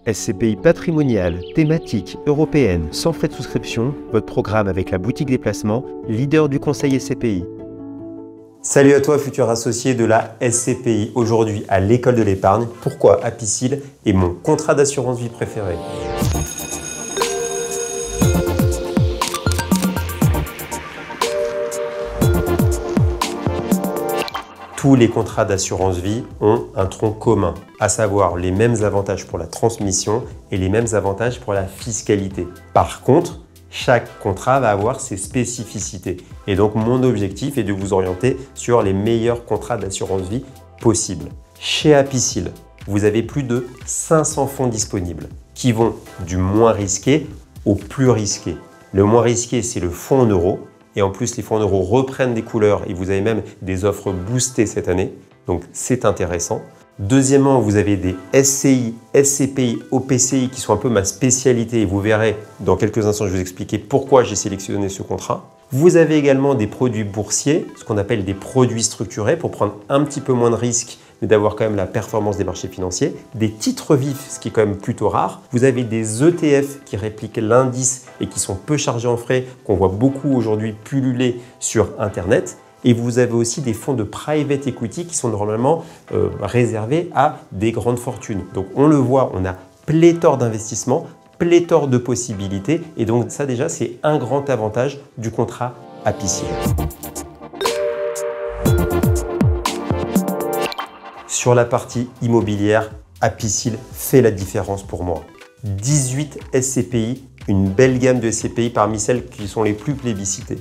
SCPI patrimoniale, thématique, européenne, sans frais de souscription, votre programme avec la boutique des placements, leader du conseil SCPI. Salut à toi futur associé de la SCPI. Aujourd'hui à l'école de l'épargne, pourquoi Apicil est mon contrat d'assurance vie préféré. Tous les contrats d'assurance vie ont un tronc commun, à savoir les mêmes avantages pour la transmission et les mêmes avantages pour la fiscalité. Par contre, chaque contrat va avoir ses spécificités. Et donc, mon objectif est de vous orienter sur les meilleurs contrats d'assurance vie possibles. Chez Apicil, vous avez plus de 500 fonds disponibles qui vont du moins risqué au plus risqué. Le moins risqué, c'est le fonds en euros. Et en plus, les fonds en euros reprennent des couleurs et vous avez même des offres boostées cette année. Donc, c'est intéressant. Deuxièmement, vous avez des SCI, SCPI, OPCI qui sont un peu ma spécialité. Et vous verrez dans quelques instants, je vais vous expliquer pourquoi j'ai sélectionné ce contrat. Vous avez également des produits boursiers, ce qu'on appelle des produits structurés pour prendre un petit peu moins de risques mais d'avoir quand même la performance des marchés financiers, des titres vifs, ce qui est quand même plutôt rare. Vous avez des ETF qui répliquent l'indice et qui sont peu chargés en frais, qu'on voit beaucoup aujourd'hui pulluler sur Internet. Et vous avez aussi des fonds de private equity qui sont normalement réservés à des grandes fortunes. Donc on le voit, on a pléthore d'investissements, pléthore de possibilités. Et donc ça déjà, c'est un grand avantage du contrat Apicil. Sur la partie immobilière, Apicil fait la différence pour moi. 18 SCPI, une belle gamme de SCPI parmi celles qui sont les plus plébiscitées.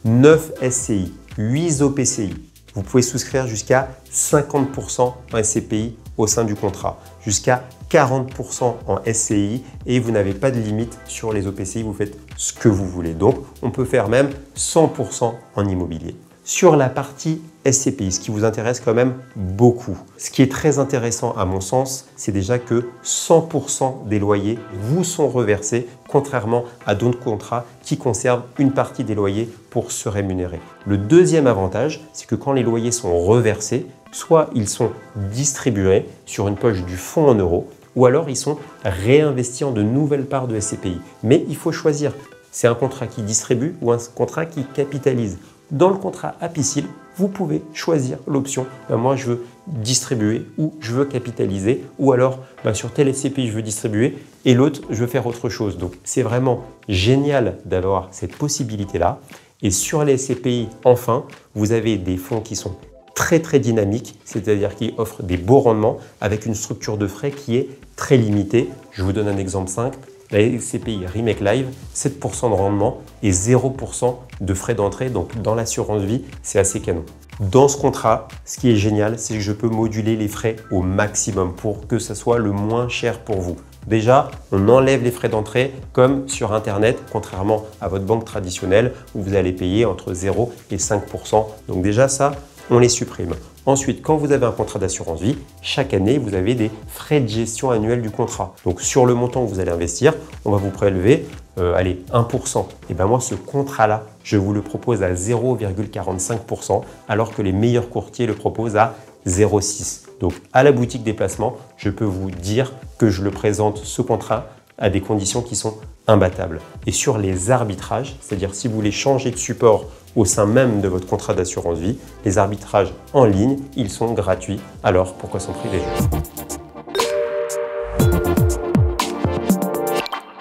9 SCI, 8 OPCI. Vous pouvez souscrire jusqu'à 50% en SCPI au sein du contrat, jusqu'à 40% en SCI et vous n'avez pas de limite sur les OPCI, vous faites ce que vous voulez. Donc, on peut faire même 100% en immobilier. Sur la partie SCPI, ce qui vous intéresse quand même beaucoup. Ce qui est très intéressant à mon sens, c'est déjà que 100% des loyers vous sont reversés, contrairement à d'autres contrats qui conservent une partie des loyers pour se rémunérer. Le deuxième avantage, c'est que quand les loyers sont reversés, soit ils sont distribués sur une poche du fonds en euros, ou alors ils sont réinvestis en de nouvelles parts de SCPI. Mais il faut choisir, c'est un contrat qui distribue ou un contrat qui capitalise. Dans le contrat Apicil, vous pouvez choisir l'option moi je veux distribuer ou je veux capitaliser ou alors sur tel SCPI je veux distribuer et l'autre je veux faire autre chose. Donc c'est vraiment génial d'avoir cette possibilité-là. Et sur les SCPI, enfin, vous avez des fonds qui sont très dynamiques, c'est-à-dire qui offrent des beaux rendements avec une structure de frais qui est très limitée. Je vous donne un exemple simple. La SCPI Remake Live, 7% de rendement et 0% de frais d'entrée. Donc, dans l'assurance vie, c'est assez canon. Dans ce contrat, ce qui est génial, c'est que je peux moduler les frais au maximum pour que ce soit le moins cher pour vous. Déjà, on enlève les frais d'entrée comme sur Internet, contrairement à votre banque traditionnelle où vous allez payer entre 0 et 5%. Donc déjà, ça, on les supprime. Ensuite, quand vous avez un contrat d'assurance vie, chaque année, vous avez des frais de gestion annuels du contrat. Donc, sur le montant où vous allez investir, on va vous prélever 1%. Et bien moi, ce contrat-là, je vous le propose à 0,45% alors que les meilleurs courtiers le proposent à 0,6%. Donc, à la boutique des placements, je peux vous dire que je le présente, ce contrat, à des conditions qui sont imbattables. Et sur les arbitrages, c'est-à-dire si vous voulez changer de support au sein même de votre contrat d'assurance vie, les arbitrages en ligne, ils sont gratuits. Alors, pourquoi s'en priver ?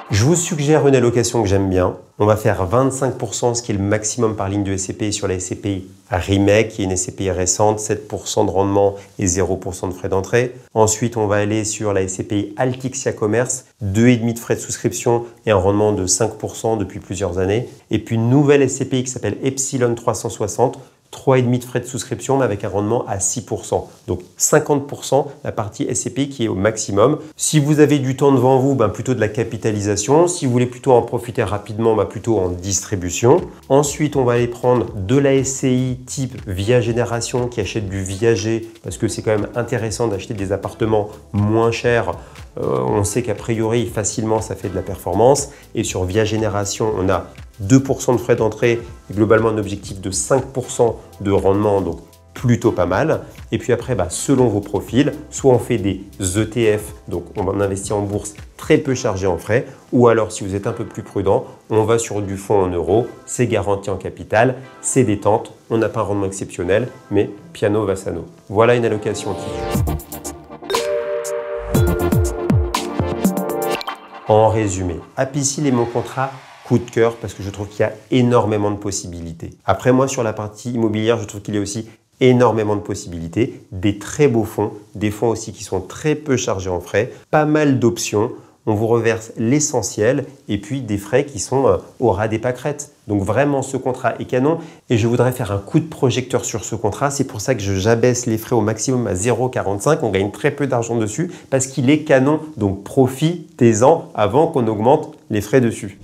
Je vous suggère une allocation que j'aime bien. On va faire 25%, ce qui est le maximum par ligne de SCPI sur la SCPI Remake, qui est une SCPI récente, 7% de rendement et 0% de frais d'entrée. Ensuite, on va aller sur la SCPI Altixia Commerce, 2,5 de frais de souscription et un rendement de 5% depuis plusieurs années. Et puis une nouvelle SCPI qui s'appelle Epsilon 360, 3,5 de frais de souscription, mais avec un rendement à 6%. Donc 50% la partie SCPI qui est au maximum. Si vous avez du temps devant vous, plutôt de la capitalisation. Si vous voulez plutôt en profiter rapidement, plutôt en distribution. Ensuite, on va aller prendre de la SCI type Via Génération qui achète du viager parce que c'est quand même intéressant d'acheter des appartements moins chers. On sait qu'a priori, facilement, ça fait de la performance. Et sur Via Génération, on a 2% de frais d'entrée et globalement un objectif de 5% de rendement. Donc plutôt pas mal. Et puis après, selon vos profils, soit on fait des ETF, donc on investit en bourse très peu chargé en frais, ou alors si vous êtes un peu plus prudent, on va sur du fonds en euros, c'est garanti en capital, c'est détente, on n'a pas un rendement exceptionnel, mais piano va sano. Voilà une allocation type. En résumé, Apicil est mon contrat coup de cœur parce que je trouve qu'il y a énormément de possibilités. Après moi, sur la partie immobilière, je trouve qu'il y a aussi énormément de possibilités, des très beaux fonds, des fonds aussi qui sont très peu chargés en frais, pas mal d'options. On vous reverse l'essentiel et puis des frais qui sont au ras des pâquerettes. Donc vraiment, ce contrat est canon et je voudrais faire un coup de projecteur sur ce contrat. C'est pour ça que j'abaisse les frais au maximum à 0,45. On gagne très peu d'argent dessus parce qu'il est canon. Donc profitez-en avant qu'on augmente les frais dessus.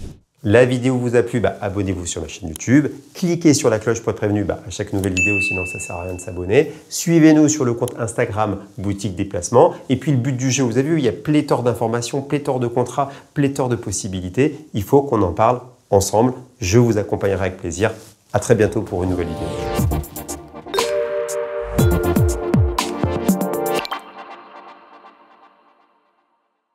La vidéo vous a plu, abonnez-vous sur ma chaîne YouTube. Cliquez sur la cloche pour être prévenu à chaque nouvelle vidéo, sinon ça ne sert à rien de s'abonner. Suivez-nous sur le compte Instagram Boutique des Placements. Et puis le but du jeu, vous avez vu, il y a pléthore d'informations, pléthore de contrats, pléthore de possibilités. Il faut qu'on en parle ensemble. Je vous accompagnerai avec plaisir. À très bientôt pour une nouvelle vidéo.